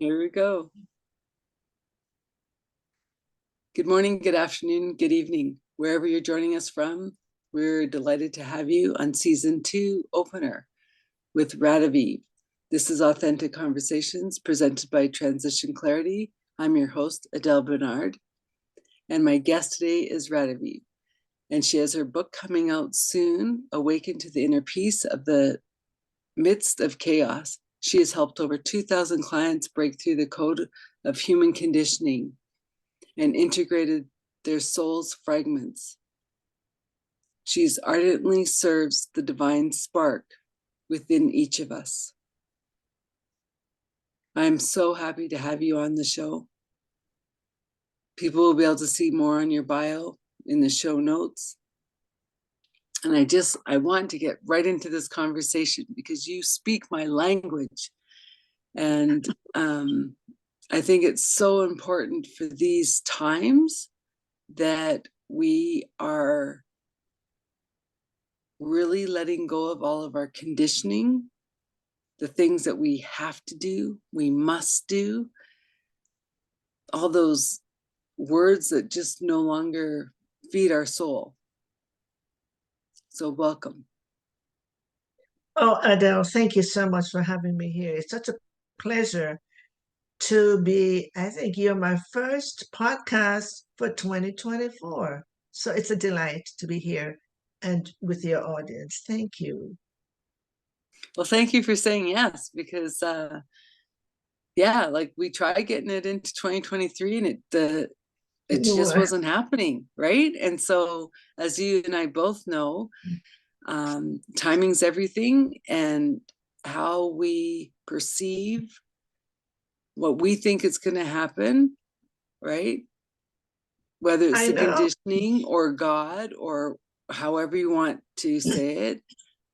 Here we go. Good morning, good afternoon, good evening, wherever you're joining us from. We're delighted to have you on season 2 opener with Radavie. This is Authentic Conversations presented by Transition Clarity. I'm your host, Adele Bernard, and my guest today is Radavie. And she has her book coming out soon, Awaken to the Inner Peace of the Midst of Chaos. She has helped over 2,000 clients break through the code of human conditioning and integrated their soul's fragments. She's ardently serves the divine spark within each of us. I'm so happy to have you on the show. People will be able to see more on your bio in the show notes. And I want to get right into this conversation because you speak my language. And I think it's so important for these times that we are really letting go of all of our conditioning, the things that we have to do, we must do, all those words that just no longer feed our soul. So welcome. Oh, Adele, thank you so much for having me here. It's such a pleasure to be, I think you're my first podcast for 2024. So it's a delight to be here and with your audience. Thank you. Well, thank you for saying yes, because like we tried getting it into 2023 and it just wasn't happening, right? And so as you and I both know, timing's everything, and how we perceive what we think is going to happen, right? Whether it's the conditioning or God or however you want to say it,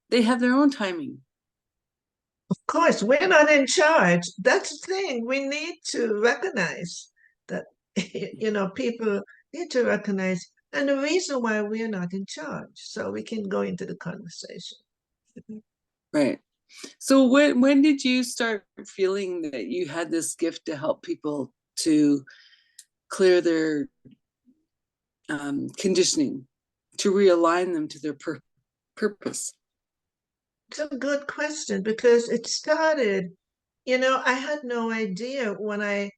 they have their own timing. Of course, we're not in charge. That's the thing. We need to recognize that, people need to recognize, and the reason why we're not in charge, so we can go into the conversation. Right. So when did you start feeling that you had this gift to help people to clear their conditioning, to realign them to their purpose? It's a good question because it started, I had no idea when I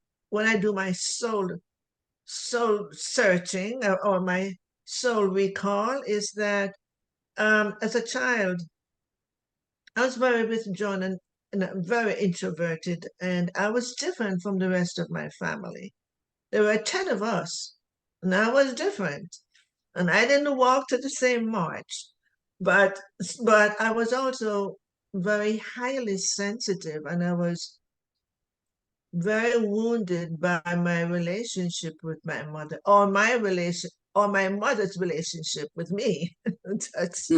do my soul searching or my soul recall is that as a child I was very withdrawn and very introverted, and I was different from the rest of my family. There were 10 of us, and I was different. And I didn't walk to the same march, but I was also very highly sensitive, and I was very wounded by my relationship with my mother, or my mother's relationship with me. That's,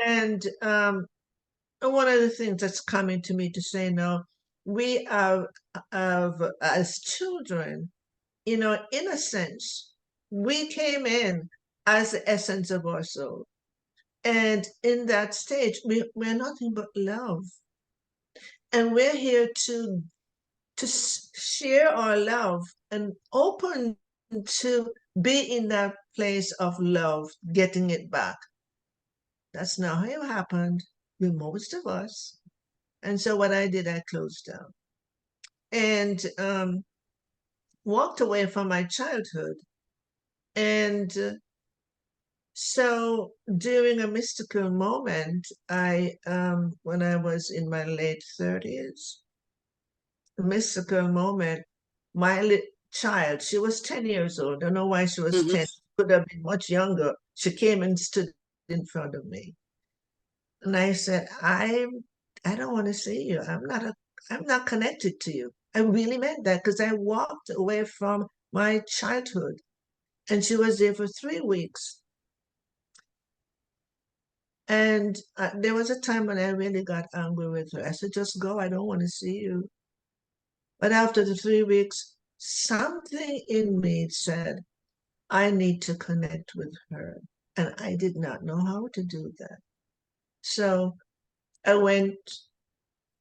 and one of the things that's coming to me to say now, we are as children, in a sense, we came in as the essence of our soul. And in that stage, we're nothing but love. And we're here to share our love and open to be in that place of love, getting it back. That's not how it happened with most of us. And so what I did, I closed down and walked away from my childhood. And so during a mystical moment, when I was in my late 30s, a mystical moment, my child, she was 10 years old. I don't know why she was 10, could have been much younger. She came and stood in front of me. And I said, I don't want to see you. I'm not connected to you. I really meant that because I walked away from my childhood. And she was there for 3 weeks. And there was a time when I really got angry with her. I said, just go. I don't want to see you. But after the 3 weeks, something in me said, I need to connect with her. And I did not know how to do that. So I went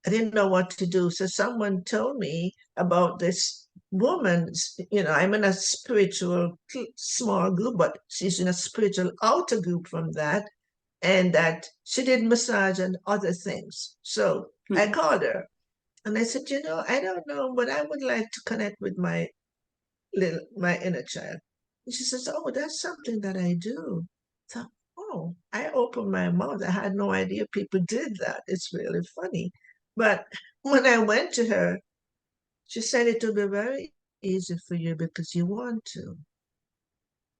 I didn't know what to do. So someone told me about this woman. I'm in a spiritual small group, but she's in a spiritual outer group from that, and that she did massage and other things. So I Mhm. called her and I said, I don't know, but I would like to connect with my inner child. And she says, oh, that's something that I do. So, oh, I opened my mouth. I had no idea people did that. It's really funny. But when I went to her, she said it will be very easy for you because you want to.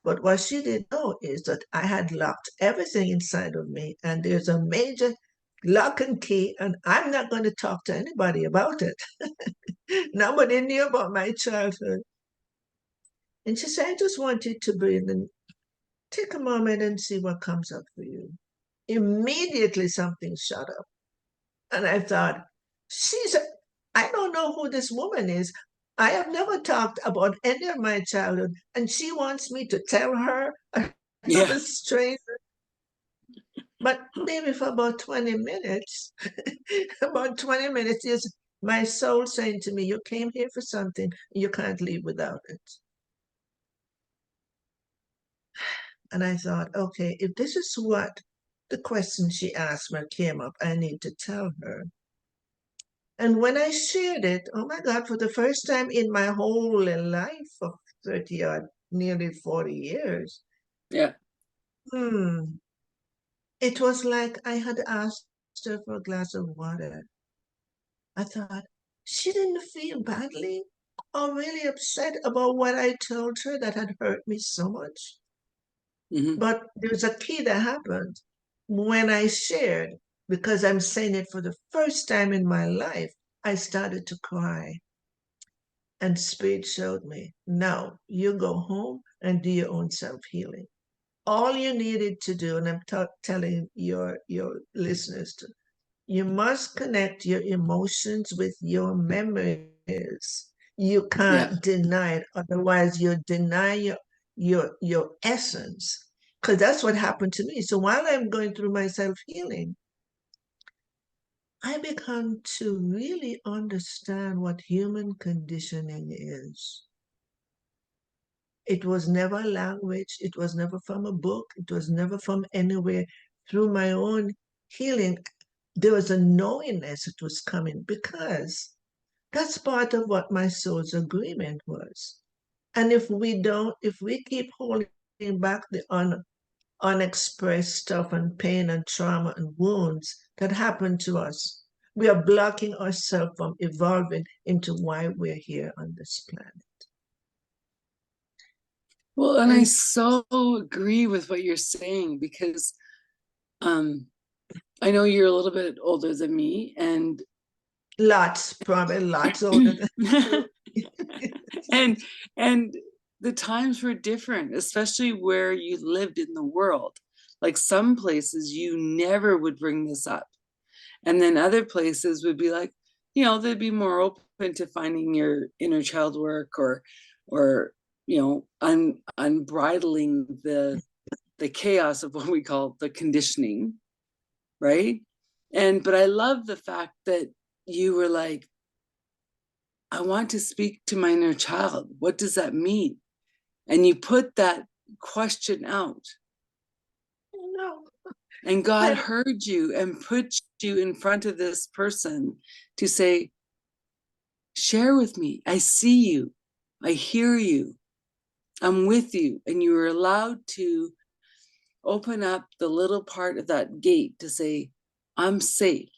But what she didn't know is that I had locked everything inside of me, and there's a major lock and key, and I'm not going to talk to anybody about it. Nobody knew about my childhood. And she said, I just want you to breathe and take a moment and see what comes up for you. Immediately something shut up. And I thought, she's, I don't know who this woman is. I have never talked about any of my childhood. And she wants me to tell her Yeah. another stranger. But maybe for about 20 minutes, about 20 minutes is my soul saying to me, you came here for something, you can't leave without it. And I thought, okay, if this is what the question she asked me came up, I need to tell her. And when I shared it, oh my God, for the first time in my whole life of 30 odd, nearly 40 years, Yeah. hmm, it was like I had asked her for a glass of water. I thought, she didn't feel badly or really upset about what I told her that had hurt me so much. Hmm. But there's a key that happened when I shared, because I'm saying it for the first time in my life, I started to cry. And Spirit showed me, now you go home and do your own self healing. All you needed to do, and I'm telling your listeners to, you must connect your emotions with your memories. You Yeah. can't deny it, otherwise you deny your essence. Because that's what happened to me. So while I'm going through my self-healing, I began to really understand what human conditioning is. It was never language, it was never from a book, it was never from anywhere. Through my own healing, there was a knowingness it was coming, because that's part of what my soul's agreement was. And if we keep holding back the unexpressed stuff and pain and trauma and wounds that happened to us, we are blocking ourselves from evolving into why we're here on this planet. Well, and I And so agree with what you're saying because um I know you're a little bit older than me, and probably lots older than you. and and the times were different, especially where you lived in the world. Like some places you never would bring this up, and then other places would be like, they'd be more open to finding your inner child work, or unbridling the chaos of what we call the conditioning, right? But I love the fact that you were like, I want to speak to my inner child. What does that mean? And you put that question out, No. and God And heard you and put you in front of this person to say, share with me. I see you. I hear you. I'm with you. And you were allowed to open up the little part of that gate to say, I'm safe.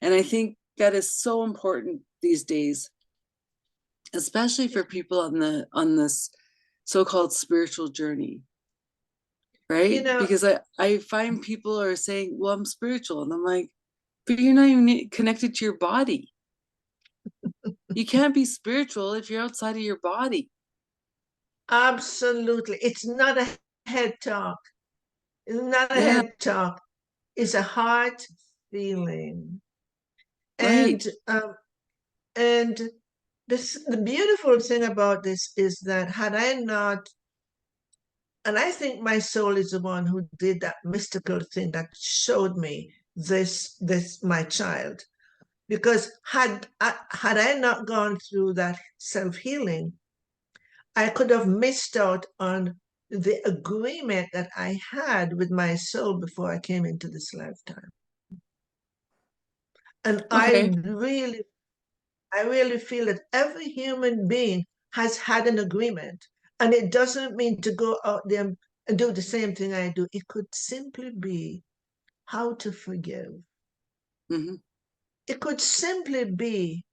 And I think that is so important these days, especially for people on this so-called spiritual journey, you right? know, Because I find people are saying, well, I'm spiritual. And I'm like, but you're not even connected to your body. You can't be spiritual if you're outside of your body. absolutely. It's not a head talk. It's not a Yeah, head talk. It's a heart feeling. right. And and the beautiful thing about this is that had I not, and I think my soul is the one who did that mystical thing that showed me this my child. Because had I not gone through that self-healing, I could have missed out on the agreement that I had with my soul before I came into this lifetime. And Okay. I really feel that every human being has had an agreement. And it doesn't mean to go out there and do the same thing I do. It could simply be how to forgive. Mm-hmm. It could simply be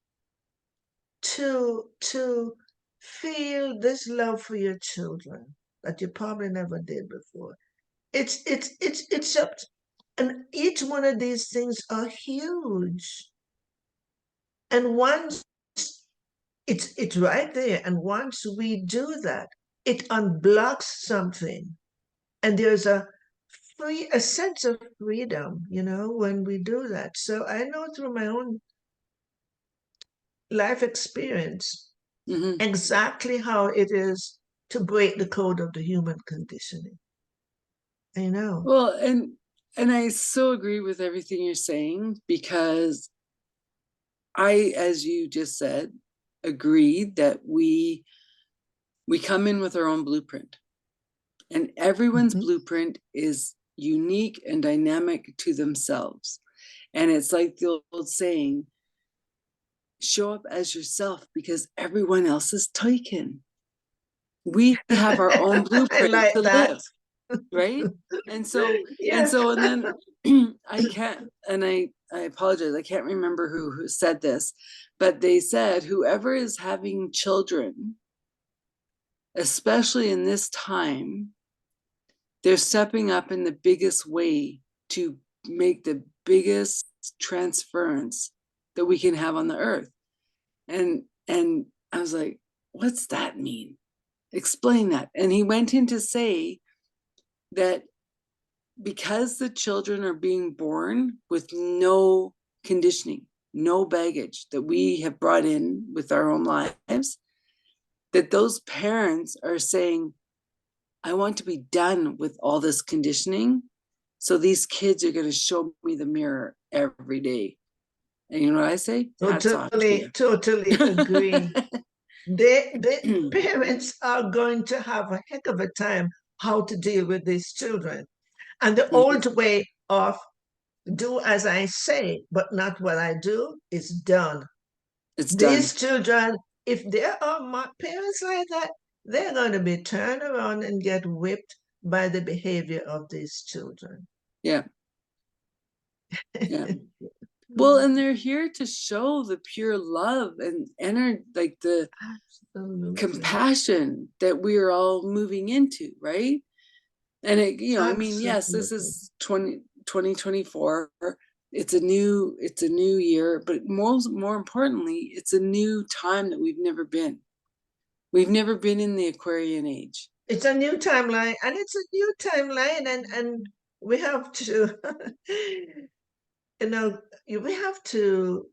to feel this love for your children that you probably never did before. It's up, and each one of these things are huge. And once it's right there, and once we do that, it unblocks something, and there's a sense of freedom, when we do that. So I know through my own life experience Mm-hmm. exactly how it is to break the code of the human conditioning. I know. Well, and I so agree with everything you're saying, because I, as you just said, agreed that we come in with our own blueprint, and everyone's Mhm. blueprint is unique and dynamic to themselves. And it's like the old saying, show up as yourself because everyone else is taken. We have our own I blueprint like to that. live, right? And so Yeah. and then I can't, and I apologize, I can't remember who said this, but they said whoever is having children, especially in this time, they're stepping up in the biggest way to make the biggest transference that we can have on the earth. And I was like, what's that mean? Explain that. And he went in to say that because the children are being born with no conditioning, no baggage that we have brought in with our own lives, that those parents are saying, I want to be done with all this conditioning. So these kids are going to show me the mirror every day. And you know what I say? Hats off to Totally, you. totally agree. The parents are going to have a heck of a time how to deal with these children. And the Mhm. old way of do as I say, but not what I do is done. It's These done. children, if there are parents like that, they're going to be turned around and get whipped by the behavior of these children. Yeah. Yeah. Well, and they're here to show the pure love and like the Absolutely. compassion that we are all moving into, right? And I mean, yes, this Absolutely. is 2024. It's a new year, but more importantly, it's a new time that we've never been. We've never been in the Aquarian age. It's a new timeline, and it's a new timeline, and we have to, you know, we have to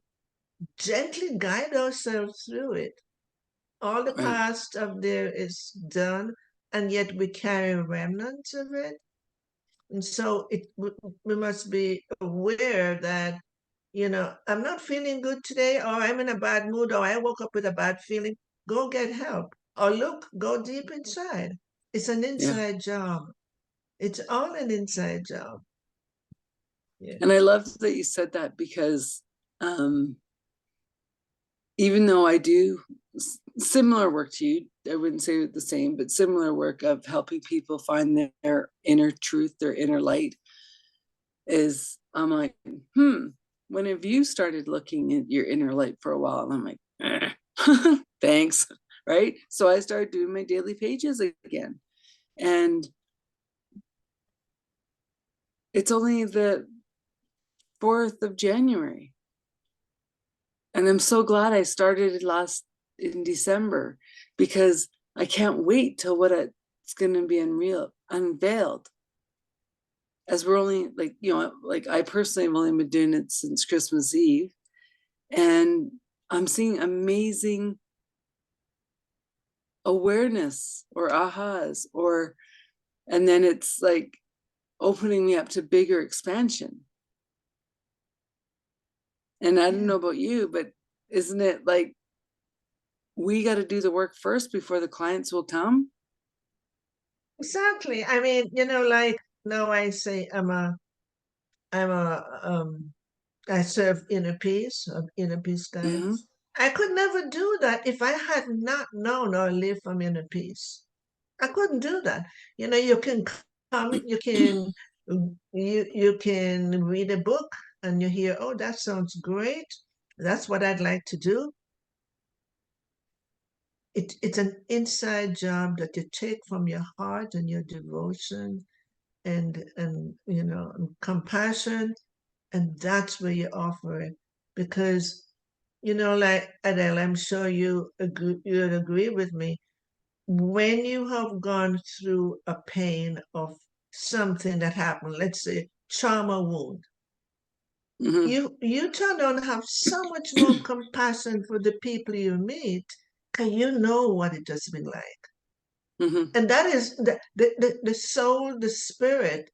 gently guide ourselves through it. All the Right. past of there is done, and yet we carry remnants of it. And so we must be aware that, I'm not feeling good today, or I'm in a bad mood, or I woke up with a bad feeling. Go get help. Or go deep inside. It's an Yeah. inside job. It's all an inside job. Yeah. And I love that you said that, because um, even though I do similar work to you, I wouldn't say the same, but similar work of helping people find their inner truth, their inner light, is I'm like, when have you started looking at your inner light for a while? And I'm like, thanks. Right. So I started doing my daily pages again. And it's only the 4th of January. And I'm so glad I started in December, because I can't wait till what it's going to be unveiled. As we're only like I personally have only been doing it since Christmas Eve, and I'm seeing amazing awareness or ahas, and then it's like opening me up to bigger expansion. And I don't Yeah. know about you, but isn't it like we got to do the work first before the clients will come? Exactly. I mean, like now I say I'm a I serve inner peace, inner peace Hmm. guidance. I could never do that if I had not known or lived from inner peace. I couldn't do that. You can come, you can read a book and you hear, oh, that sounds great. That's what I'd like to do. It's an inside job that you take from your heart and your devotion and compassion, and that's where you offer it. Because like Adele, I'm sure you'd agree with me. When you have gone through a pain of something that happened, let's say trauma wound, Hmm. you turn on have so much more compassion for the people you meet, because you know what it has been like. Hmm. And that is the soul, the spirit,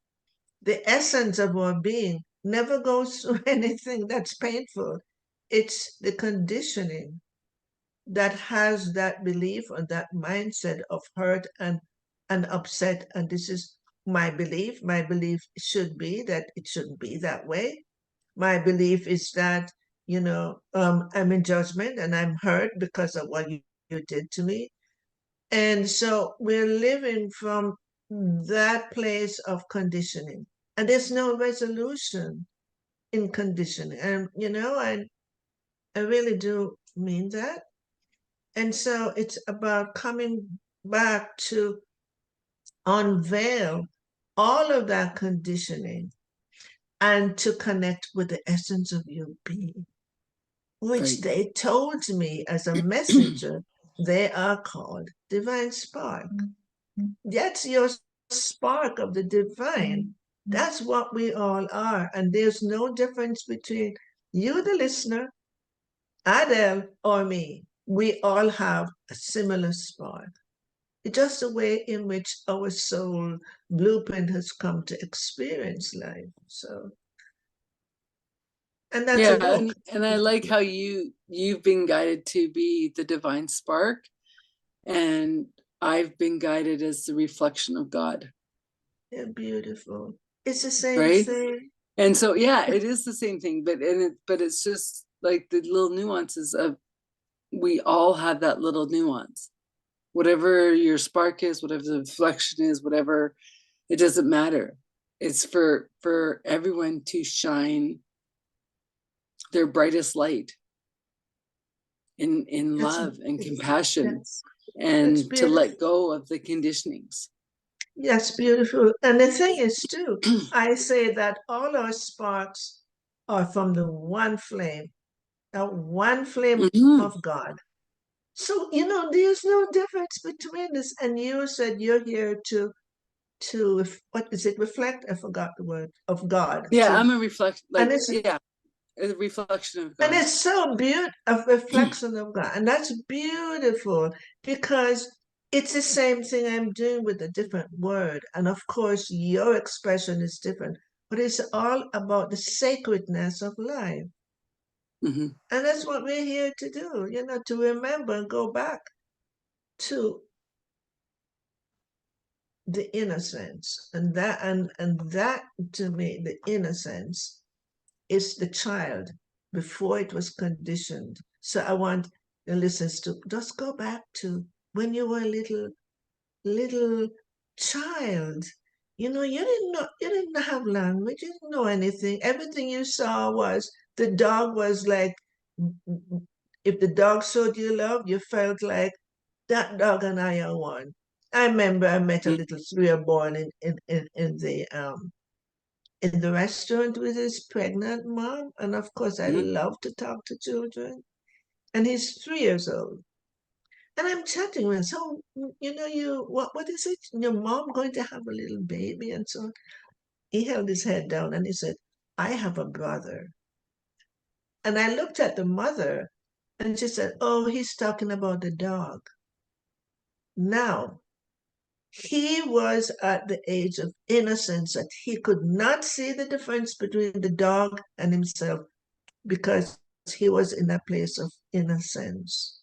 the essence of our being never goes through anything that's painful. It's the conditioning that has that belief and that mindset of hurt and upset. And this is my belief. My belief should be that it shouldn't be that way. My belief is that, I'm in judgment and I'm hurt because of what you did to me. And so we're living from that place of conditioning. And there's no resolution in conditioning. And, I really do mean that. And so it's about coming back to unveil all of that conditioning and to connect with the essence of your being, which Right. they told me as a messenger, they are called divine spark. That's your spark of the divine. That's what we all are. And there's no difference between you, the listener, Adele, or me. We all have a similar spark. It's just the way in which our soul blueprint has come to experience life. So, and that's a Yeah, book. and I like how you've been guided to be the divine spark, and I've been guided as the reflection of God, They're beautiful. It's the same right? thing. And so yeah, it is the same thing, but it's just like the little nuances of we all have that little nuance. Whatever your spark is, whatever the reflection is, whatever, it doesn't matter. It's for everyone to shine their brightest light in That's love and compassion, that's that's and to beautiful. let go of the conditionings. That's beautiful. And the thing is, too, I say that all our sparks are from the one flame Hmm. of God. So, there's no difference between this. And you said you're here to what is it? Reflect? I forgot the word of God. Yeah, To I'm a reflect, and like, it's yeah, a reflection of and God. it's so beautiful, a reflection of God. And that's beautiful because it's the same thing I'm doing with a different word. And of course, your expression is different, but it's all about the sacredness of life. Hmm. And that's what we're here to do, to remember and go back to the innocence. And that to me, the innocence is the child before it was conditioned. So I want the listeners to just go back to when you were a little child. You didn't have language, you didn't know anything. Everything you saw was the dog was like, if the dog showed you love, you felt like that dog and I are one. I remember I met a little 3-year-old boy in the restaurant with his pregnant mom. And of course, I Hmm. love to talk to children. And he's 3 years old. And I'm chatting with him. So, what is it? Your mom going to have a little baby? And so he held his head down and he said, I have a brother. And I looked at the mother and she said, oh, he's talking about the dog. Now, he was at the age of innocence that he could not see the difference between the dog and himself. because he was in a place of innocence.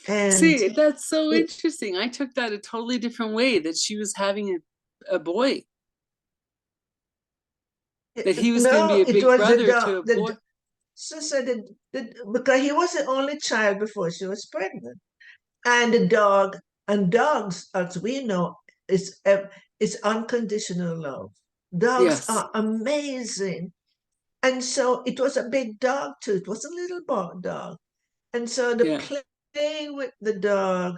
And See, that's so interesting. I took that a totally different way, that she was having a boy, that he was going to be no, a it big was the brother dog. to a boy. Sister, because he was the only child before she was pregnant, and the dog, and dogs, as we know, is unconditional love. Dogs Yes. are amazing, and so it was a big dog too. It was a little dog, and so the Yeah. playing with the dog,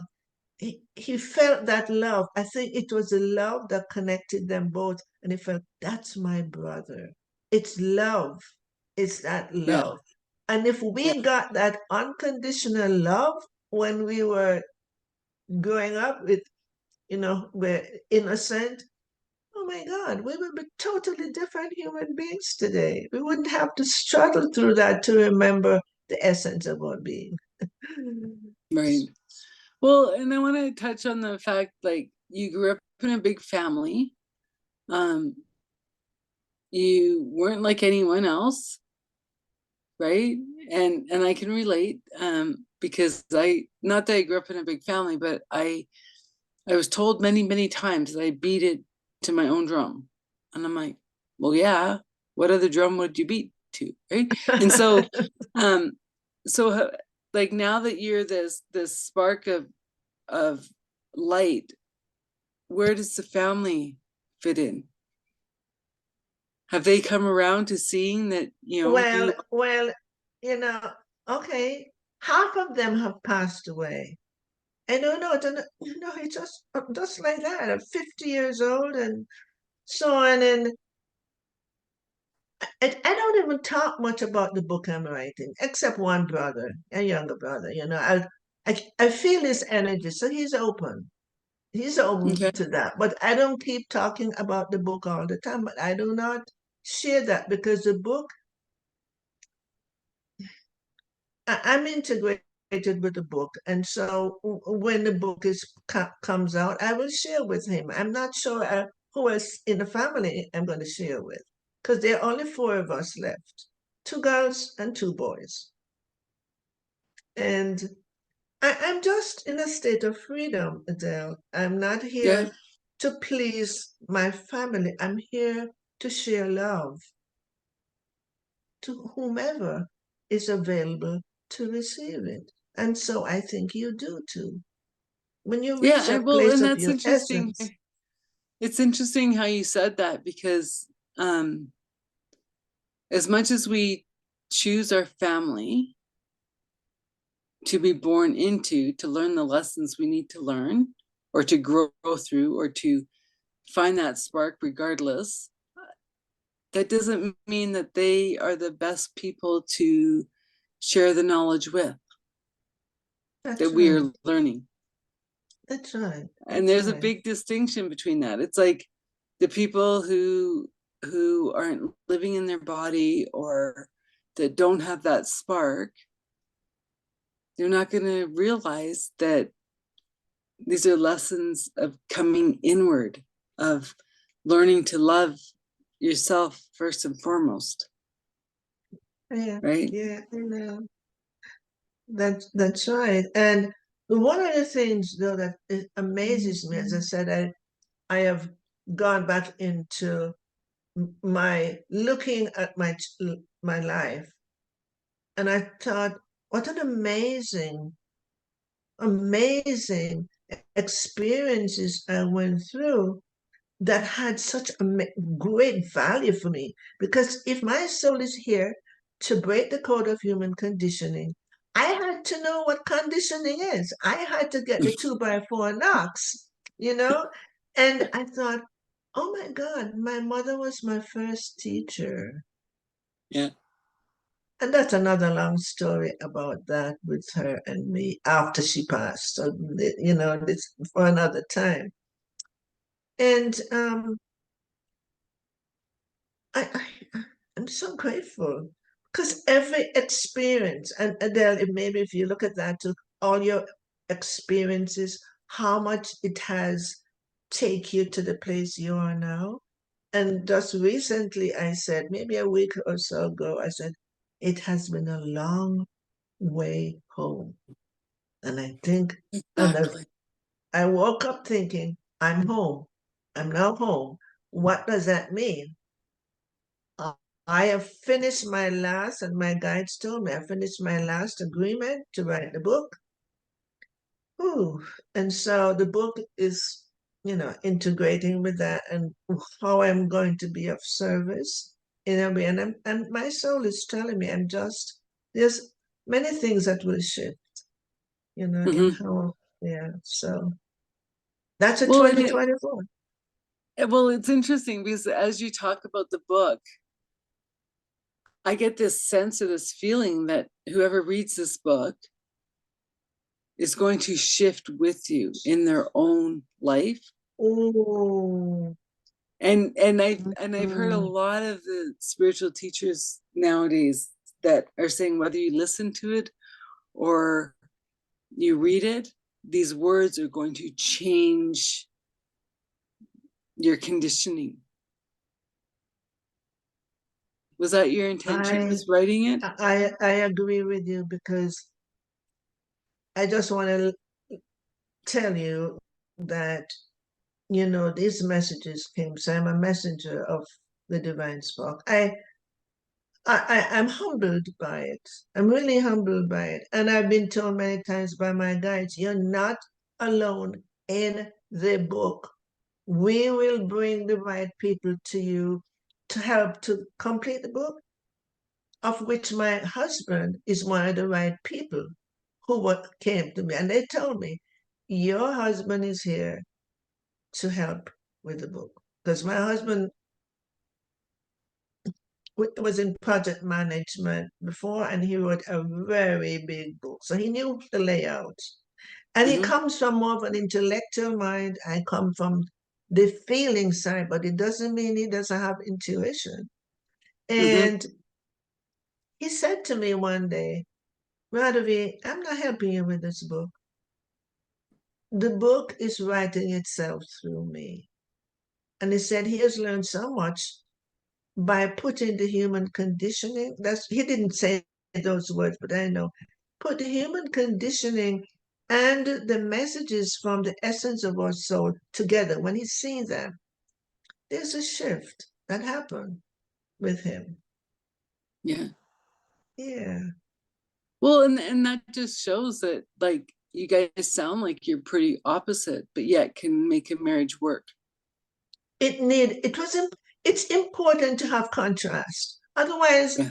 he felt that love. I think it was the love that connected them both, and he felt, that's my brother. It's love. It's that Yeah. love. And if Yeah. we got that unconditional love when we were growing up with, we're innocent, oh my God, we would be totally different human beings today. We wouldn't have to struggle through that to remember the essence of our being. Right. Well, and I want to touch on the fact, like, you grew up in a big family. Um, you weren't like anyone else, right? And I can relate, because not that I grew up in a big family, but I was told many, many times that I beat it to my own drum. And I'm like, well, yeah, what other drum would you beat to, right? And so, um, so like, now that you're this spark of light, where does the family fit in? Have they come around to seeing that, Well, you? well, you know, okay, half of them have passed away. And it's just like that. I'm 50 years old and so on. And I don't even talk much about the book I'm writing, except one brother, a younger brother. I feel his energy, so he's open. He's open Okay. to that. But I don't keep talking about the book all the time. But I do not share that because the book, I'm integrated with the book, and so when the book comes out, I will share with him. I'm not sure who else in the family I'm going to share with, because there are only four of us left, two girls and two boys, and I'm just in a state of freedom, Adele. I'm not Yeah. here to please my family. I'm here to share love to whomever is available to receive it. And so I think you do too. When you Yeah. reach a Well, place and of that's your interesting. essence, It's interesting how you said that, because um, as much as we choose our family to be born into, to learn the lessons we need to learn, or to grow through, or to find that spark regardless, that doesn't mean that they are the best people to share the knowledge with, that that's we right. are learning. That's right. And That's there's a right. big distinction between that. It's like the people who aren't living in their body, or that don't have that spark, they're not going to realize that these are lessons of coming inward, of learning to love yourself first and foremost, Yeah, right? yeah, I know. That's right. And one of the things though that amazes me, as I said, I have gone back into my looking at my life, and I thought, what an amazing experiences I went through that had such a great value for me. Because if my soul is here to break the code of human conditioning, I had to know what conditioning is. I had to get the 2x4 knocks, you know? And I thought, oh my God, my mother was my first teacher. Yeah. And that's another long story about that with her and me after she passed. So, this for another time. And I'm so grateful because every experience, and Adele, maybe if you look at that to all your experiences, how much it has take you to the place you are now. And just recently, I said, maybe a week or so ago, I said, it has been a long way home. And I think, and Exactly. I woke up thinking, I'm home. I'm now home. What does that mean? Uh, I have finished my last, and my guides told me I finished my last agreement to write the book. Ooh. And so the book is, integrating with that and how I'm going to be of service in a way. And my soul is telling me there's many things that will shift, in Hmm. how, yeah. So that's a Well, 2024. it's interesting because as you talk about the book, I get this sense or this feeling that whoever reads this book is going to shift with you in their own life. Oh, And I've heard a mm, lot of the spiritual teachers nowadays that are saying whether you listen to it or you read it, these words are going to change your conditioning. Was that your intention I with writing it? I agree with you because I just want to tell you that these messages came. So I'm a messenger of the divine spark. I'm humbled by it. I'm really humbled by it. And I've been told many times by my guides, you're not alone in the book. We will bring the right people to you to help to complete the book, of which my husband is one of the right people who came to me. And they told me, your husband is here to help with the book. Because my husband was in project management before, and he wrote a very big book. So he knew the layout. And he Mm-hmm. comes from more of an intellectual mind. I come from the feeling side, but it doesn't mean he doesn't have intuition. Mm-hmm. And he said to me one day, Radavie, I'm not helping you with this book. The book is writing itself through me. And he said he has learned so much by putting the human conditioning. That's he didn't say those words, but I know. Put the human conditioning and the messages from the essence of our soul together. When he's seen them, there's a shift that happened with him. Yeah. Yeah. Well, and that just shows that like you guys sound like you're pretty opposite, but yet can make a marriage work. It's important to have contrast. Otherwise, Yeah.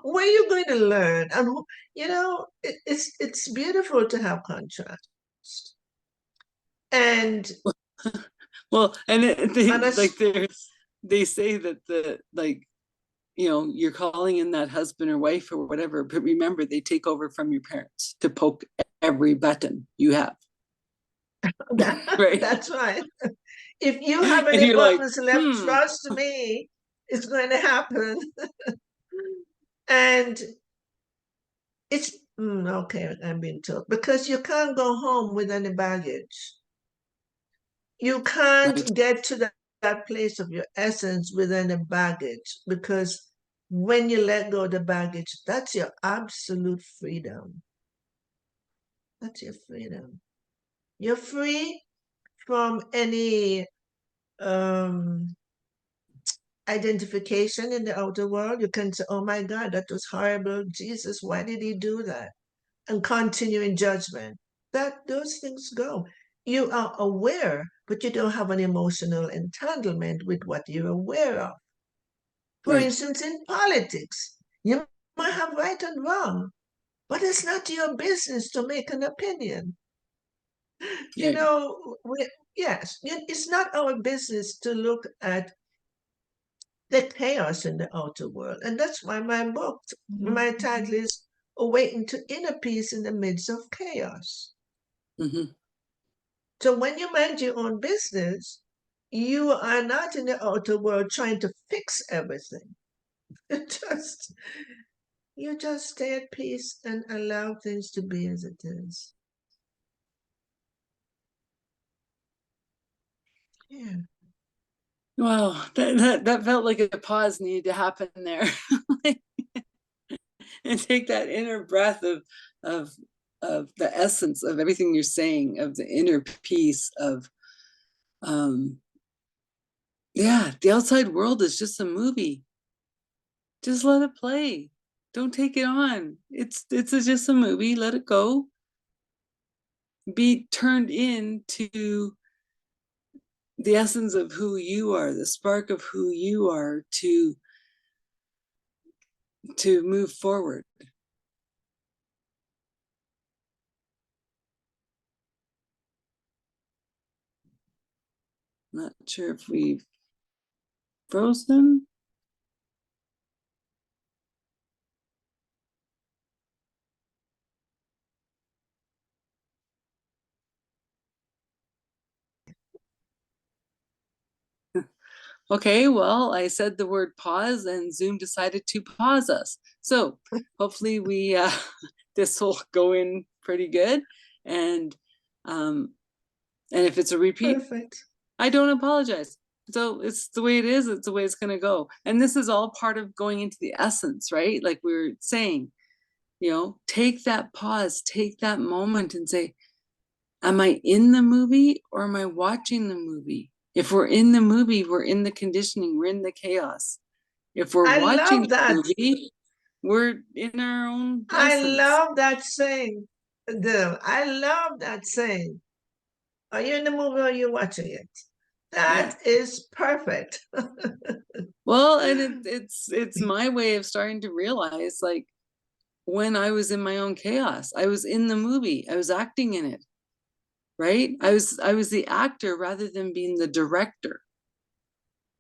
where are you going to learn? And it's beautiful to have contrast. And Well, and and like they say that the like you're calling in that husband or wife or whatever, but remember they take over from your parents to poke every button you have. Right. that's right. If you have And any you're like, buttons left, trust me, it's going to happen. And it's okay. I'm being told because you can't go home with any baggage. You right. can't get to that place of your essence with any baggage because when you let go of the baggage, that's your absolute freedom. That's your freedom. You're free from any um, identification in the outer world. You can say, oh my God, that was horrible. Jesus, why did he do that? And continue in judgment. Those things go. You are aware, but you don't have an emotional entanglement with what you're aware of. For Right. instance, in politics, you might have right and wrong, but it's not your business to make an opinion. You Right. know, yes, it's not our business to look at the chaos in the outer world. And that's why my title is Awaken to Inner Peace in the Midst of Chaos. Mm-hmm. So when you mind your own business, you are not in the outer world trying to fix everything. just you just stay at peace and allow things to be as it is. Yeah. Wow, that felt like a pause needed to happen there. And take that inner breath of of the essence of everything you're saying, of the inner peace of yeah, the outside world is just a movie. Just let it play. Don't take it on. Just a movie. Let it go. Be turned into the essence of who you are, the spark of who you are to move forward. Not sure if we've frozen. Okay, well, I said the word pause and Zoom decided to pause us. So hopefully we this will go in pretty good. And if it's a repeat, Perfect. I don't apologize. So it's the way it is, it's the way it's gonna go. And this is all part of going into the essence, right? Like we were saying, take that pause, take that moment and say, am I in the movie or am I watching the movie? If we're in the movie, we're in the conditioning, we're in the chaos. If we're I watching love the that. movie, we're in our own I essence. love that saying, Adele. I love that saying. Are you in the movie or are you watching it? Yeah. That is perfect. Well, and it's my way of starting to realize, like, when I was in my own chaos, I was in the movie, I was acting in it, right? I was the actor rather than being the director.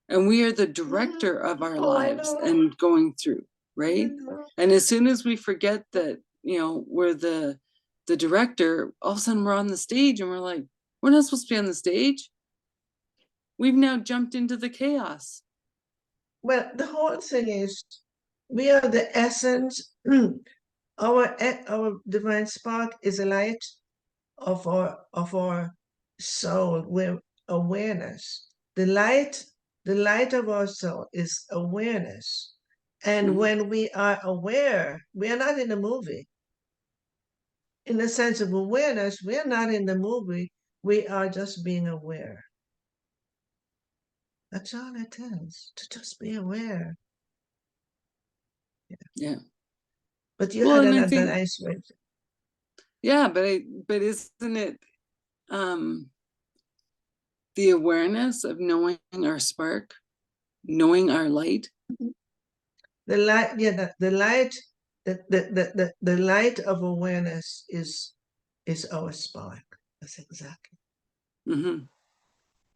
And we are the director of our Oh, I lives know. and going through, I right? know. And as soon as we forget that, we're the director, all of a sudden we're on the stage and we're like, we're not supposed to be on the stage. We've now jumped into the chaos. Well, the whole thing is we are the essence. Our divine spark is a light of our soul. We're awareness. The light of our soul is awareness. And Mhm. when we are aware, we are not in the movie. In the sense of awareness, we are not in the movie. We are just being aware. That's all it is, to just be aware. Yeah. But you Well, had and I another think, nice way. yeah, but isn't it the awareness of knowing our spark, knowing our light? The light, yeah, the light, the light of awareness is our spark. That's exactly. Mm-hmm.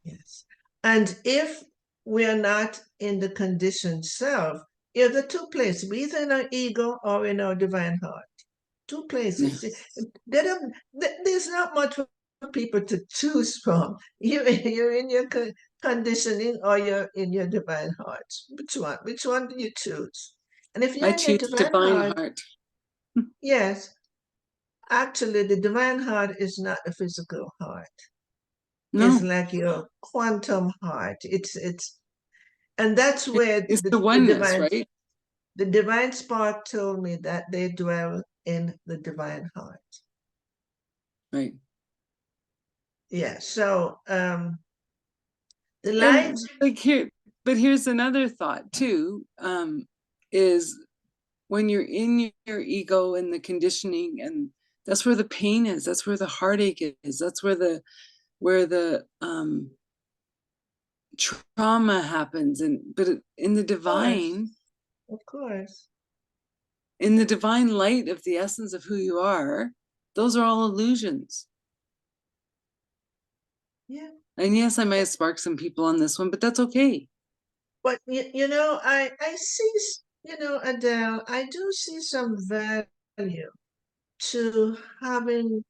Yes. And if we are not in the conditioned self, you're the two places, either in our ego or in our divine heart. Two Yeah. places. There's not much for people to choose from. You're in your conditioning or you're in your divine heart. Which one? Which one do you choose? And if I you're in your choose divine divine heart, heart. yes, actually, the divine heart is not the physical heart. It's No, like your quantum heart. It's and that's where it's the, the the oneness, divine right? the divine spark told me that they dwell in the divine heart. Right. Yeah. So the light. And like here, but here's another thought too, is when you're in your ego and the conditioning, and that's where the pain is, that's where the heartache is, that's where the trauma happens. And but in the Of course, divine, of course. in the divine light of the essence of who you are, those are all illusions. Yeah. And yes, I might have sparked some people on this one, but that's okay. But I see, Adele, I do see some value to having,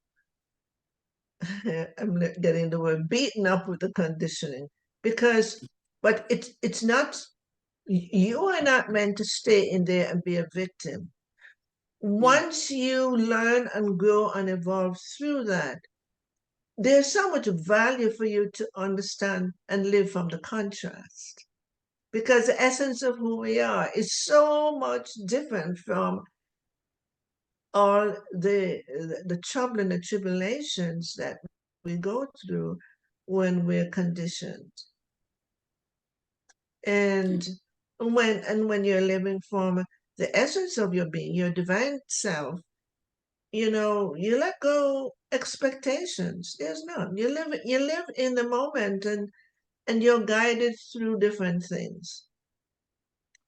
I'm getting the word beaten up with the conditioning because, but it's not, you are not meant to stay in there and be a victim. Yeah. Once you learn and grow and evolve through that, there's so much value for you to understand and live from the contrast. Because the essence of who we are is so much different from all the trouble and the tribulations that we go through when we're conditioned. Yeah. And when you're living from the essence of your being, your divine self, you let go expectations. There's none. You live in the moment, and you're guided through different things.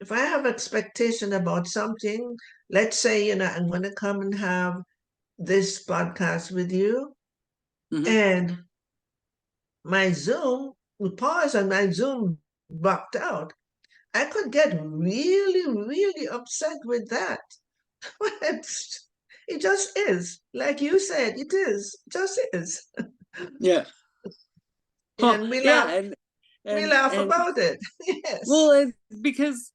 If I have expectation about something, let's say, I'm going to come and have this podcast with you, Hmm. and my Zoom, we pause and my Zoom bucked out. I could get really, really upset with that. It just is. Like you said, it is. Just is. Yeah. Well, And we yeah, laugh, we and laugh and about it. Yes. well, because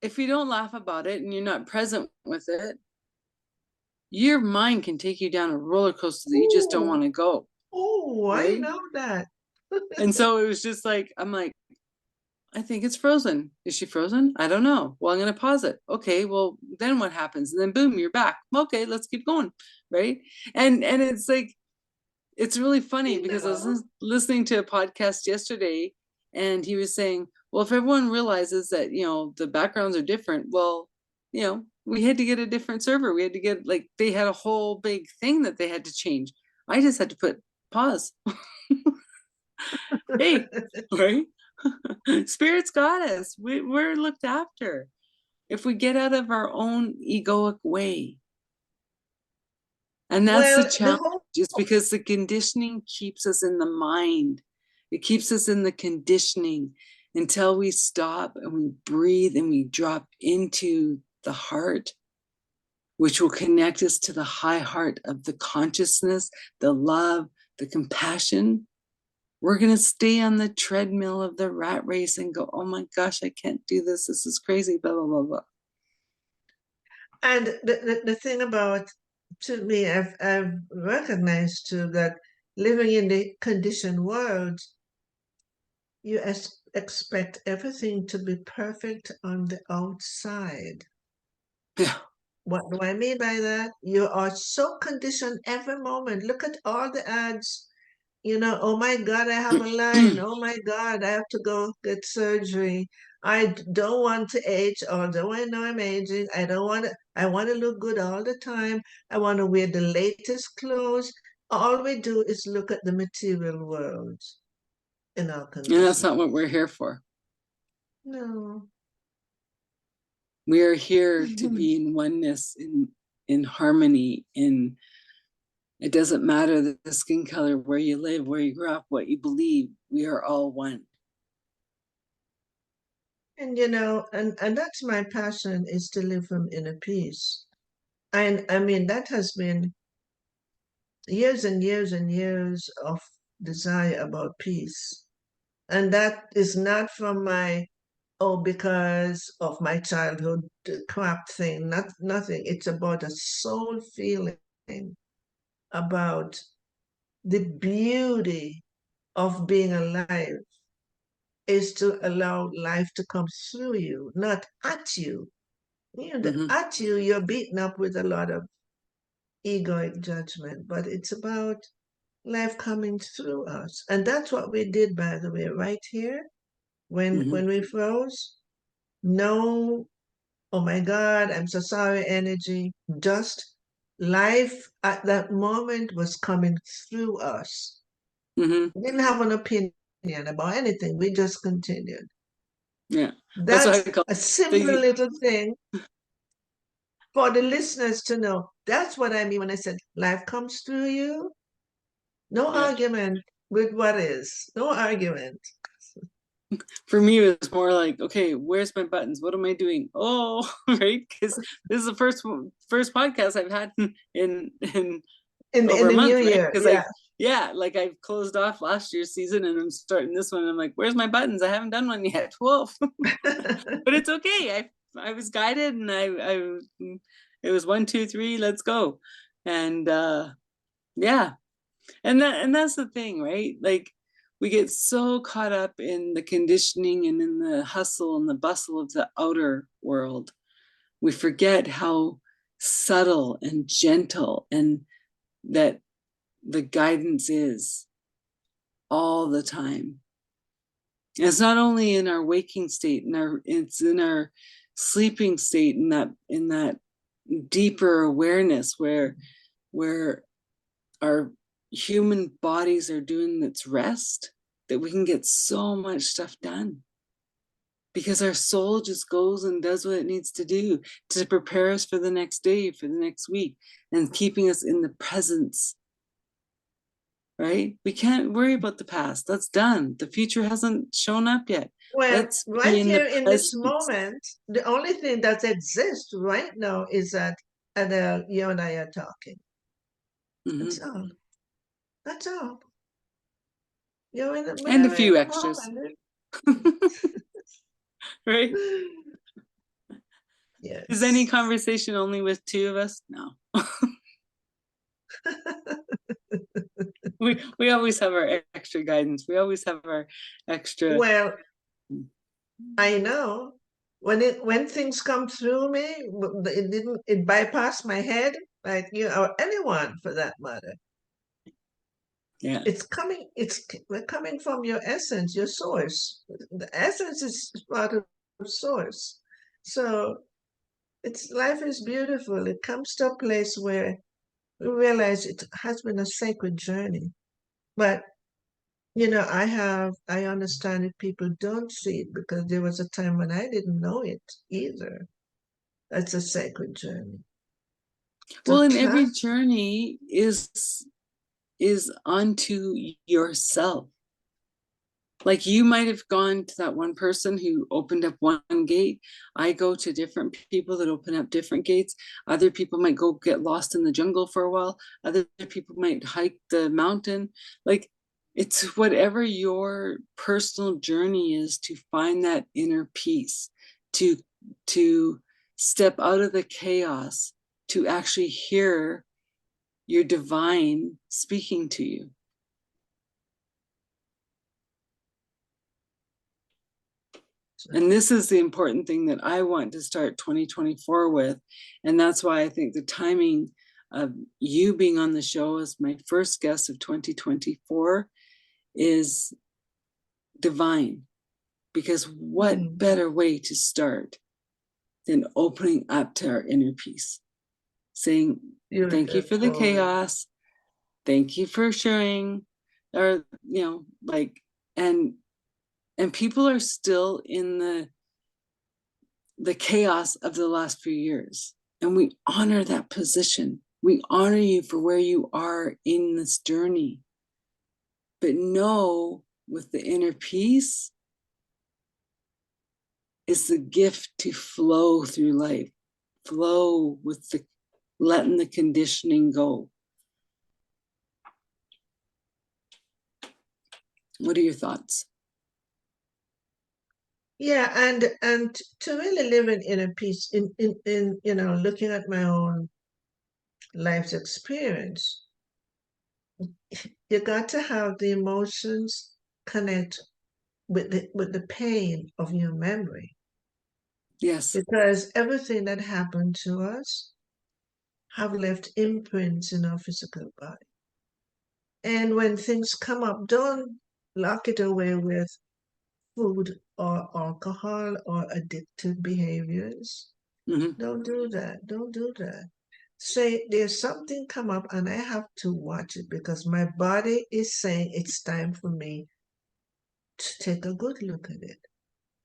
if you don't laugh about it and you're not present with it, your mind can take you down a roller coaster that you just don't Oh, want to go, oh, I right? know that. And so it was just like, I'm like, I think it's frozen. Is she frozen? I don't know. Well, I'm going to pause it. Okay, well, then what happens? And then boom, you're back. Okay, let's keep going, right? And it's like, it's really funny You because I was know. listening to a podcast yesterday, and he was saying, well, if everyone realizes that, the backgrounds are different, well, we had to get a different server. We had to get, like, they had a whole big thing that they had to change. I just had to put pause. Hey, right? Spirit's got us. We're looked after. If we get out of our own egoic way. And that's the Well, the challenge, whole is because the conditioning keeps us in the mind. It keeps us in the conditioning until we stop and we breathe and we drop into the heart, which will connect us to the high heart of the consciousness, the love, the compassion. We're going to stay on the treadmill of the rat race and go, oh my gosh, I can't do this. This is crazy, blah, blah, blah, blah. and the thing about, to me, I've recognized too that living in the conditioned world, you expect everything to be perfect on the outside. Yeah. What do I mean by that? You are so conditioned every moment. Look at all the ads. Oh my God, I have a line. Oh my God, I have to go get surgery. I don't want to age, although I know I'm aging. I don't want to, I want to look good all the time. I want to wear the latest clothes. All we do is look at the material world in our And that's condition. not what we're here for. No. We are here to be in oneness, in harmony, it doesn't matter the skin color, where you live, where you grew up, what you believe. We are all one. And that's my passion, is to live from inner peace. And I mean, that has been years and years and years of desire about peace. And that is not from because of my childhood crap thing, nothing. It's about a soul feeling about the beauty of being alive, is to allow life to come through you, not at you. Mm-hmm. At you, you're beaten up with a lot of egoic judgment, but it's about life coming through us. And that's what we did, by the way, right here when Mm-hmm. when we froze. No, oh my God, I'm so sorry energy. Just life at that moment was coming through us. Mm-hmm. We didn't have an opinion about anything. We just continued. Yeah. That's what I That's call a simple the little thing for the listeners to know. That's what I mean when I said life comes through you. No yeah. argument with what is. No argument. For me, it was more like, okay, where's my buttons? What am I doing? Oh, right, because this is the first podcast I've had in In over a the new month, right? year, Because yeah. like I've closed off last year's season and I'm starting this one. And I'm like, where's my buttons? I haven't done one yet. Whoa. But it's okay. I was guided, and it was 1, 2, 3, let's go. And yeah. And that's the thing, right? Like, we get so caught up in the conditioning and in the hustle and the bustle of the outer world. We forget how subtle and gentle and that the guidance is all the time. It's not only in our waking state, it's in our sleeping state, in that deeper awareness where our human bodies are doing its rest, that we can get so much stuff done, because our soul just goes and does what it needs to do to prepare us for the next day, for the next week, and keeping us in the presence. Right? We can't worry about the past. That's done. The future hasn't shown up yet. Well, Let's right be in the here in this presence. moment, the only thing that exists right now is that Adele, you and I are talking. That's Mhm. all. That's all. You're in the And a very few extras. moment. Right? Is any Yes. conversation only with two of us? No. We always have our extra guidance. We always have our extra. Well, I know when things come through me, it bypassed my head, like you or anyone for that matter. Yeah. It's coming. We're coming from your essence, your source. The essence is part of source. So it's life is beautiful. It comes to a place where we realize it has been a sacred journey. But I understand if people don't see it because there was a time when I didn't know it either. That's a sacred journey. Well, To and every trust, journey is unto yourself. Like, you might have gone to that one person who opened up one gate. I go to different people that open up different gates. Other people might go get lost in the jungle for a while. Other people might hike the mountain. Like, it's whatever your personal journey is to find that inner peace, to to step out of the chaos, to actually hear your divine speaking to you. And this is the important thing that I want to start 2024 with. And that's why I think the timing of you being on the show as my first guest of 2024 is divine. Because what mm, better way to start than opening up to our inner peace? Saying, thank you for the beautiful. chaos. Thank you for sharing. Or, like, and people are still in the chaos of the last few years. And we honor that position. We honor you for where you are in this journey. But know, with the inner peace, is the gift to flow through life, flow with the letting the conditioning go. What are your thoughts? Yeah, and to really live in inner peace, in looking at my own life's experience, you got to have the emotions connect with the pain of your memory Yes. because everything that happened to us have left imprints in our physical body. And when things come up, don't lock it away with food or alcohol or addictive behaviors. Mm-hmm. Don't do that. Don't do that. Say there's something come up and I have to watch it because my body is saying it's time for me to take a good look at it.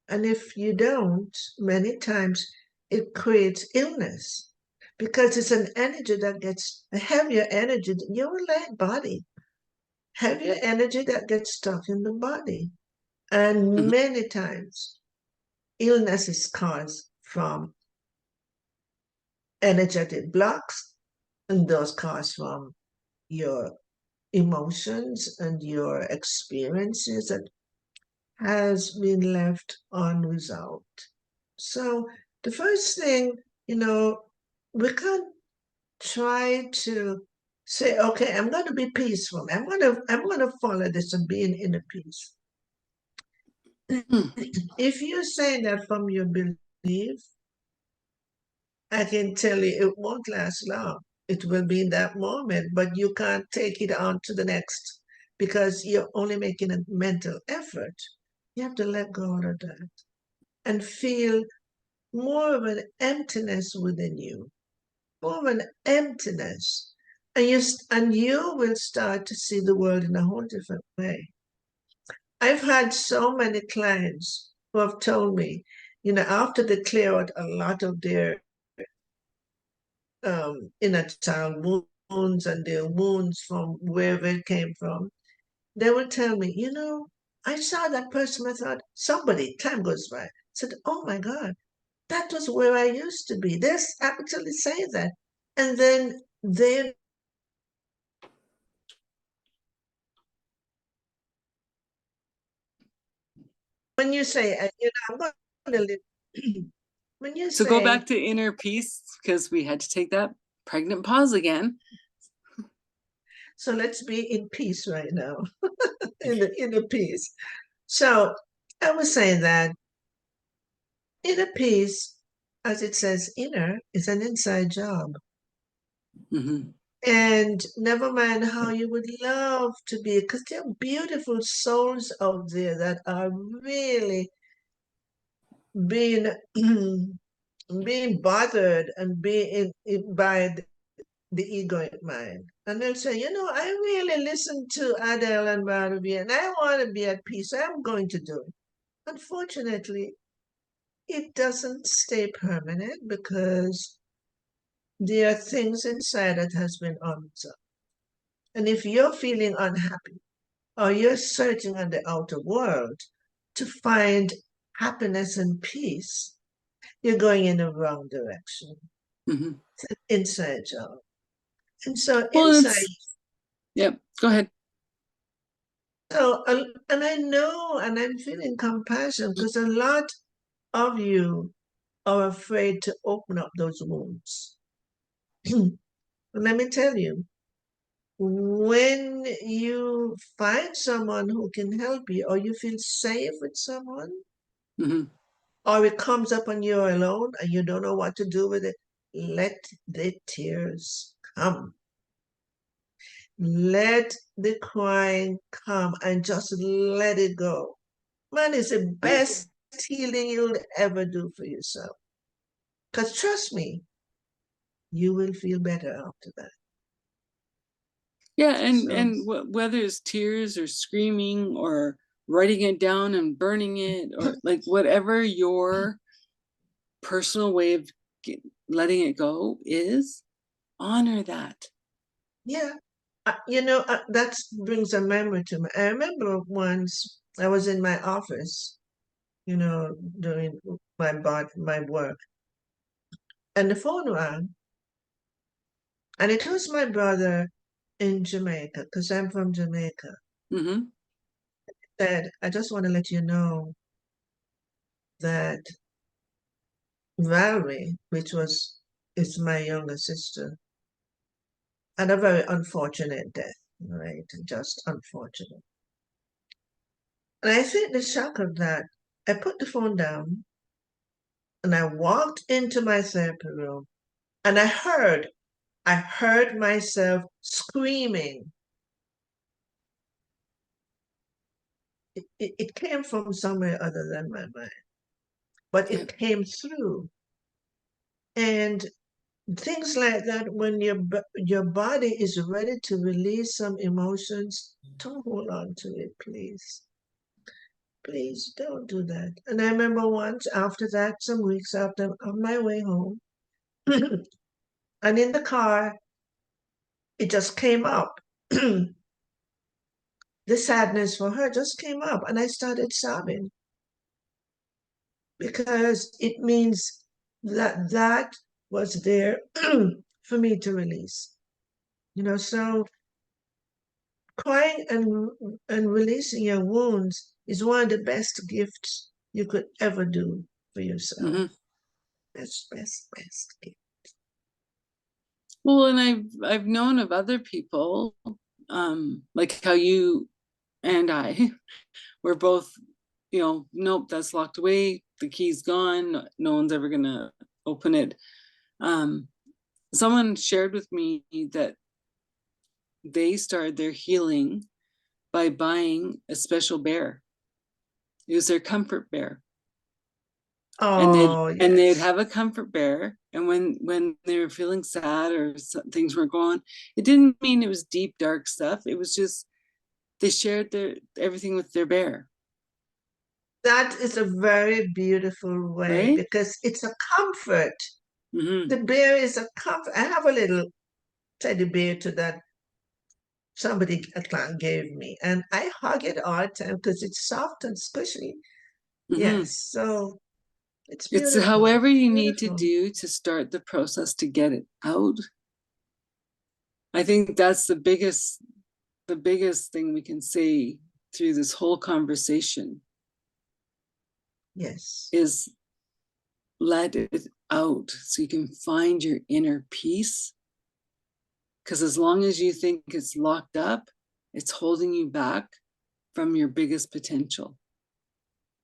And if you don't, many times it creates illness because it's an energy that gets a heavier energy. You're a light body, heavier energy that gets stuck in the body. And Mm-hmm. many times illness is caused from energetic blocks, and those caused from your emotions and your experiences that has been left unresolved. So the first thing, we can't try to Say, okay, I'm going to be peaceful. I'm going to follow this and be in inner peace. Hmm. If you're saying that from your belief, I can tell you it won't last long. It will be in that moment, but you can't take it on to the next because you're only making a mental effort. You have to let go of that and feel more of an emptiness within you, more of an emptiness. And you will start to see the world in a whole different way. I've had so many clients who have told me, after they clear out a lot of their inner child wounds and their wounds from wherever it came from, they will tell me, I saw that person. I thought, somebody, time goes by, said, oh my God, that was where I used to be. They actually say that. And then when you say, I'm going to live, when you So go say, back to inner peace, because we had to take that pregnant pause again. so let's be in peace right now, in the inner peace. So I was saying that inner peace, as it says, inner is an inside job. Mm-hmm. And never mind how you would love to be, because there are beautiful souls out there that are really being being bothered and being by the egoic mind. And they'll say, I really listened to Adele and Radavie and I want to be at peace. I'm going to do it. Unfortunately, it doesn't stay permanent because there are things inside that has been unresolved. And if you're feeling unhappy or you're searching on the outer world to find happiness and peace, you're going in the wrong direction. Mm-hmm. It's an inside job. And so Well, inside, it's, yep, go ahead. so, and I know, and I'm feeling compassion because a lot of you are afraid to open up those wounds. Let me tell you, when you find someone who can help you, or you feel safe with someone, Mm-hmm. or it comes up and you're alone and you don't know what to do with it, let the tears come. Let the crying come and just let it go. Man, it's the best healing you'll ever do for yourself. Because trust me, you will feel better after that. Yeah, and So, whether it's tears or screaming or writing it down and burning it, or like whatever your personal way of letting it go is, honor that. yeah, that brings a memory to me. I remember once I was in my office, doing my work, and the phone rang, and it was my brother in Jamaica, because I'm from Jamaica. Mm-hmm. Said, I just want to let you know that Valerie, which is my younger sister, had a very unfortunate death, right? Just unfortunate. And I think the shock of that, I put the phone down and I walked into my therapy room and I heard myself screaming. It came from somewhere other than my mind, but Yeah. it came through. And things like that, when your body is ready to release some emotions, don't hold on to it, please. Please don't do that. And I remember once after that, some weeks after, on my way home, and in the car, it just came up. The sadness for her just came up, and I started sobbing because it means that was there for me to release. So crying and releasing your wounds is one of the best gifts you could ever do for yourself. Mm-hmm. Best gift. Well, and I've known of other people, like how you and I were both, nope, that's locked away, the key's gone, no one's ever gonna open it. Someone shared with me that they started their healing by buying a special bear. It was their comfort bear. And Oh, they'd yes. have a comfort bear, and when they were feeling sad or things weren't going, it didn't mean it was deep dark stuff. It was just they shared their everything with their bear, That is a very beautiful way right? because it's a comfort. Mm-hmm. The bear is a comfort. I have a little teddy bear to that somebody, a client gave me, and I hug it all the time because it's soft and squishy. Mm-hmm. Yes, so it's It's beautiful. however you need to Beautiful. do to start the process to get it out. I think that's the biggest thing we can say through this whole conversation Yes. is let it out so you can find your inner peace. Because as long as you think it's locked up, it's holding you back from your biggest potential.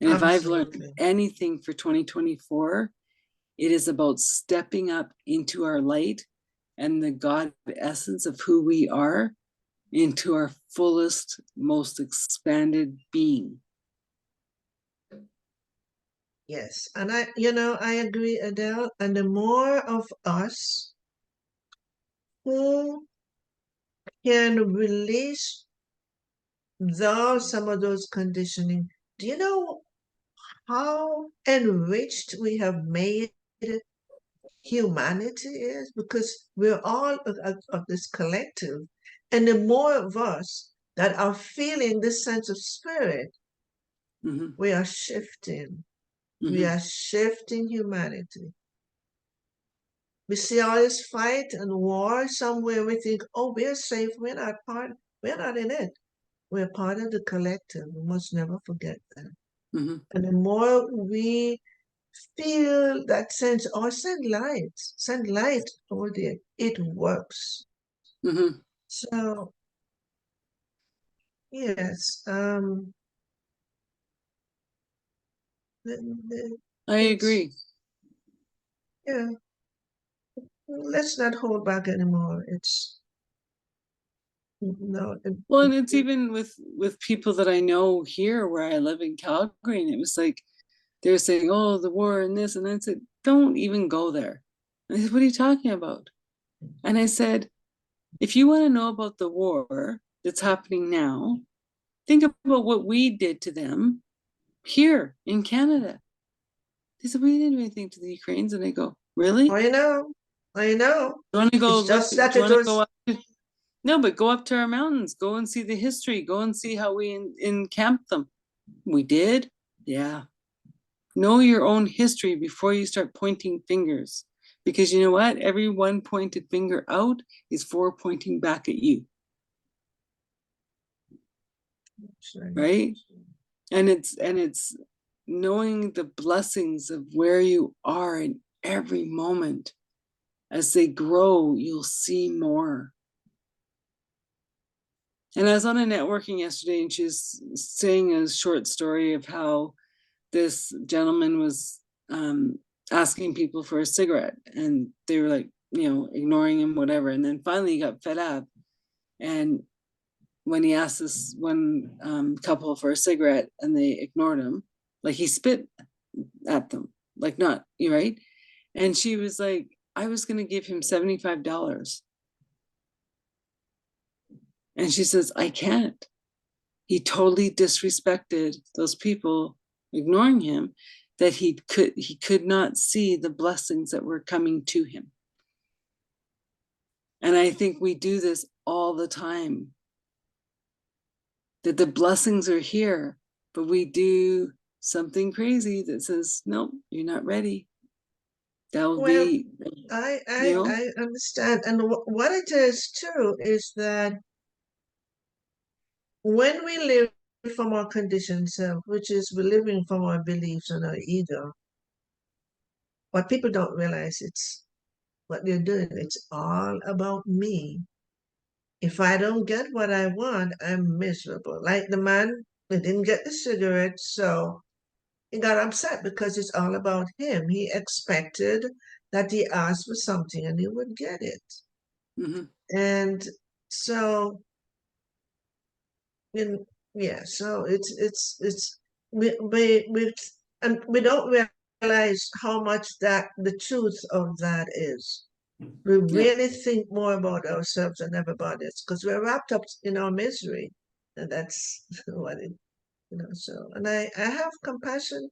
And if I've learned Absolutely. anything for 2024, it is about stepping up into our light and the God essence of who we are into our fullest, most expanded being. Yes. And I agree, Adele. And the more of us who can release some of those conditioning, do you know how enriched we have made humanity is? Because we're all of this collective. And the more of us that are feeling this sense of spirit, Mm-hmm. we are shifting. We Mm-hmm. are shifting humanity. We see all this fight and war somewhere. We think, oh, we're safe. We're not in it. We're part of the collective. We must never forget that. Mm-hmm. And the more we feel that sense, or send light over there, it works. Mm-hmm. So, yes, I it's, agree. yeah, let's not hold back anymore. It's, no, Well, and it's even with people that I know here where I live in Calgary, and it was like they're saying, "Oh, the war and this," and I said, "Don't even go there." And they said, "What are you talking about?" And I said, "If you want to know about the war that's happening now, think about what we did to them here in Canada." They said, "We didn't do anything to the Ukrainians," and I go, "Really? I know, I know. Do you want to go It's look? just Do that you it want to go was, up? No, but go up to our mountains. Go and see the history. Go and see how we encamped them. We did, yeah. Know your own history before you start pointing fingers. Because you know what? Every one pointed finger out is four pointing back at you, right? And it's knowing the blessings of where you are in every moment. As they grow, you'll see more. And I was on a networking yesterday, and she's saying a short story of how this gentleman was asking people for a cigarette, and they were like, ignoring him, whatever. And then finally he got fed up. And when he asked this one couple for a cigarette and they ignored him, like he spit at them, like not, you right? And she was like, I was going to give him $75. And she says, I can't. He totally disrespected those people ignoring him, that he could not see the blessings that were coming to him. And I think we do this all the time, that the blessings are here, but we do something crazy that says, nope, you're not ready. That will well, be, I you I know I understand, and what it is too is that when we live from our conditioned self, which is we're living from our beliefs and our ego, what people don't realize, it's what they're doing. It's all about me. If I don't get what I want, I'm miserable. Like the man, he didn't get the cigarette, so he got upset because it's all about him. He expected that he asked for something and he would get it. Mm-hmm. And so, in, yeah, so it's we and we don't realize how much that the truth of that is. We Yep. really think more about ourselves than everybody else because we're wrapped up in our misery, and that's what it, so, and I have compassion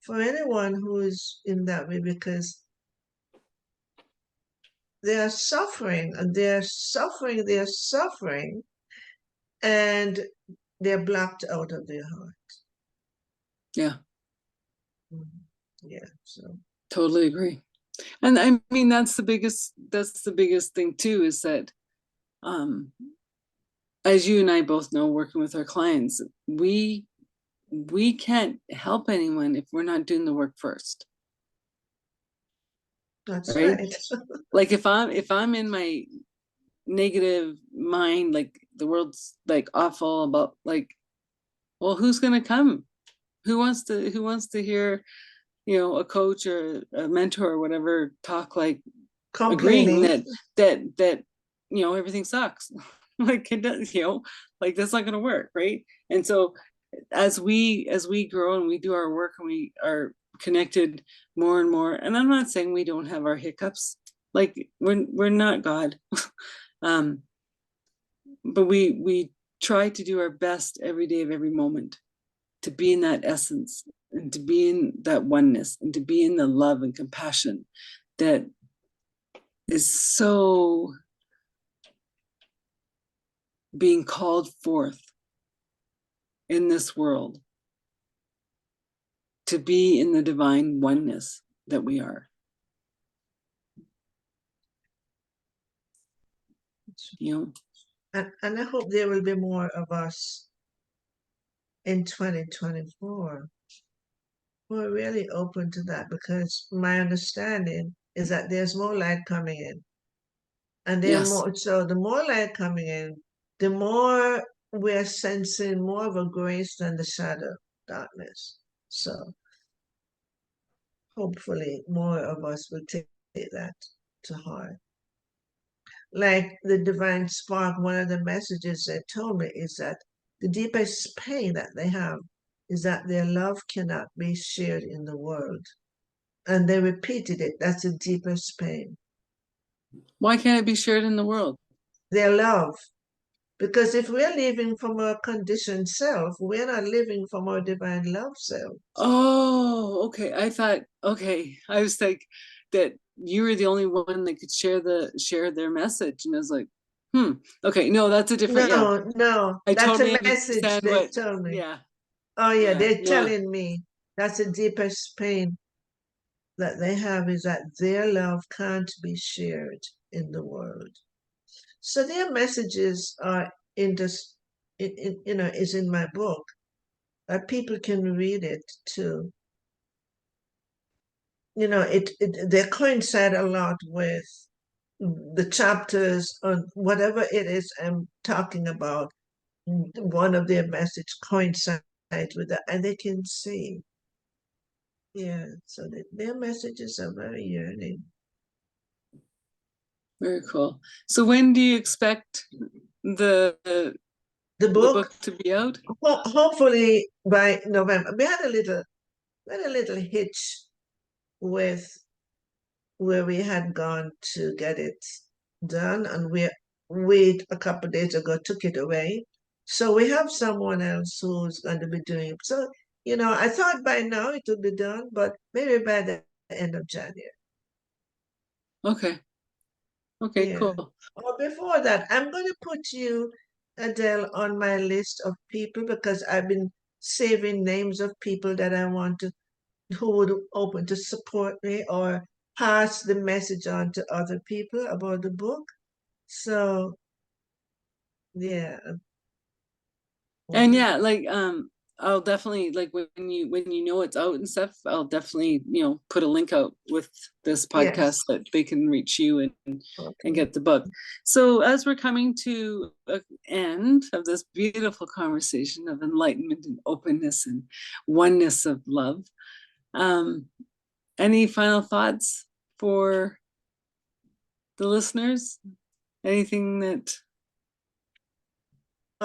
for anyone who is in that way because they are suffering and they're suffering and they're blocked out of their heart. Yeah. Yeah, so Totally agree. And I mean, that's the biggest thing too, is that, as you and I both know, working with our clients, we can't help anyone if we're not doing the work first. that's Right? right. Like if I'm in my negative mind, like the world's like awful about, like, well, who's gonna come? Who wants to hear, a coach or a mentor or whatever talk, like agreeing Complaining. that everything sucks. Like it does, like that's not gonna work, right? And so as we grow and we do our work and we are connected more and more, and I'm not saying we don't have our hiccups, like we're not God. um but we try to do our best every day of every moment to be in that essence and to be in that oneness and to be in the love and compassion that is so being called forth in this world, to be in the divine oneness that we are. And I hope there will be more of us in 2024 who are really open to that because my understanding is that there's more light coming in. And then Yes. more, so the more light coming in, the more we're sensing more of a grace than the shadow darkness. So hopefully more of us will take that to heart. Like the divine spark, one of the messages they told me is that the deepest pain that they have is that their love cannot be shared in the world. And they repeated it. That's the deepest pain. Why can't it be shared in the world? Their love. Because if we're living from our conditioned self, we're not living from our divine love self. Oh, okay. I was like that you were the only one that could share their message. And I was like, okay, no, that's a different, yeah. No, I that's totally a message understand they what, told me. yeah, Oh, yeah, yeah, they're no, telling me that's the deepest pain that they have is that their love can't be shared in the world. So their messages are in this, is in my book that people can read it too. They coincide a lot with the chapters on whatever it is I'm talking about. One of their message coincides with that, and they can see. Yeah, so their messages are very yearning. very cool. So when do you expect the The book, book to be out? hopefully by November. We had a little hitch with where we had gone to get it done, and we a couple of days ago took it away. So we have someone else who's going to be doing it. So, I thought by now it would be done, but maybe by the end of January. Okay. Okay, Yeah. cool. Or before that, I'm going to put you, Adele, on my list of people because I've been saving names of people that I want to, who would open to support me or pass the message on to other people about the book. So, yeah. And Mhm. yeah, like I'll definitely, like, when you know it's out and stuff, I'll definitely, put a link out with this podcast Yes. that they can reach you and Okay. get the book. So as we're coming to an end of this beautiful conversation of enlightenment and openness and oneness of love, any final thoughts for the listeners? Anything that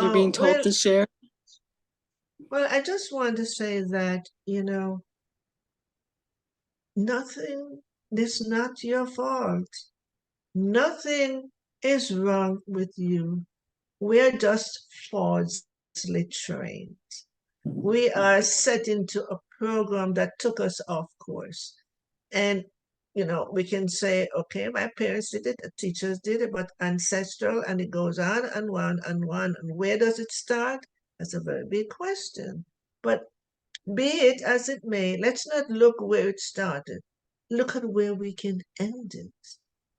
you're being Oh, told to share? well, I just want to say that, nothing is not your fault. Nothing is wrong with you. We're just falsely trained. We are set into a program that took us off course. And, we can say, okay, my parents did it, the teachers did it, but ancestral, and it goes on and on and on. And where does it start? That's a very big question. But be it as it may, let's not look where it started. Look at where we can end it.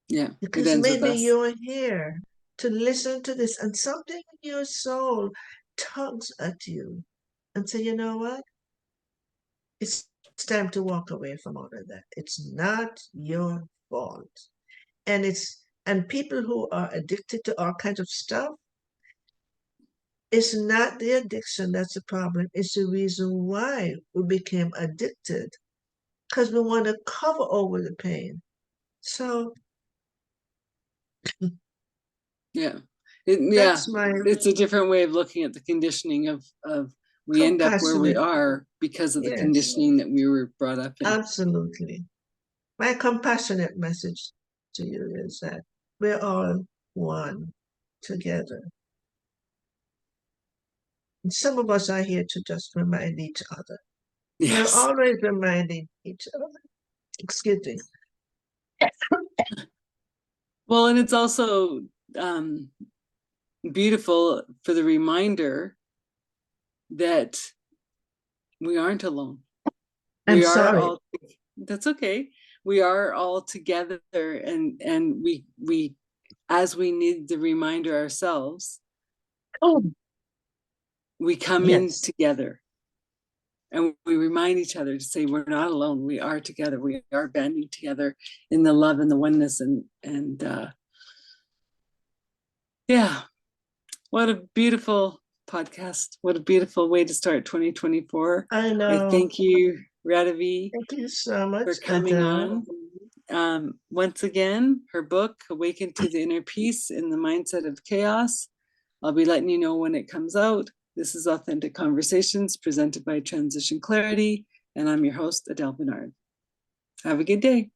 Yeah, it Because ends with maybe us. you're here to listen to this and something in your soul tugs at you and say, you know what? It's time to walk away from all of that. It's not your fault. And people who are addicted to all kinds of stuff, it's not the addiction that's the problem. It's the reason why we became addicted because we want to cover over the pain. So Yeah. that's my It's a different way of looking at the conditioning of we end up where we compassionate. are because of the Yes, conditioning that we were brought up in. absolutely. My compassionate message to you is that we're all one together. And some of us are here to just remind each other. We're Yes. always reminding each other. Excuse me. Well, and it's also beautiful for the reminder that we aren't alone. I'm We are sorry. all, that's okay. We are all together, and we as we need the reminder ourselves, Oh, we come in yes. together. And we remind each other to say we're not alone. We are together. We are banding together in the love and the oneness. And yeah, what a beautiful podcast. What a beautiful way to start 2024. I I know. thank you, Radavie, Thank you so for much, coming Adele. on. Once again, her book, Awaken to the Inner Peace in the Mindset of Chaos. I'll be letting you know when it comes out. This is Authentic Conversations presented by Transition Clarity, and I'm your host, Adele Bernard. Have a good day.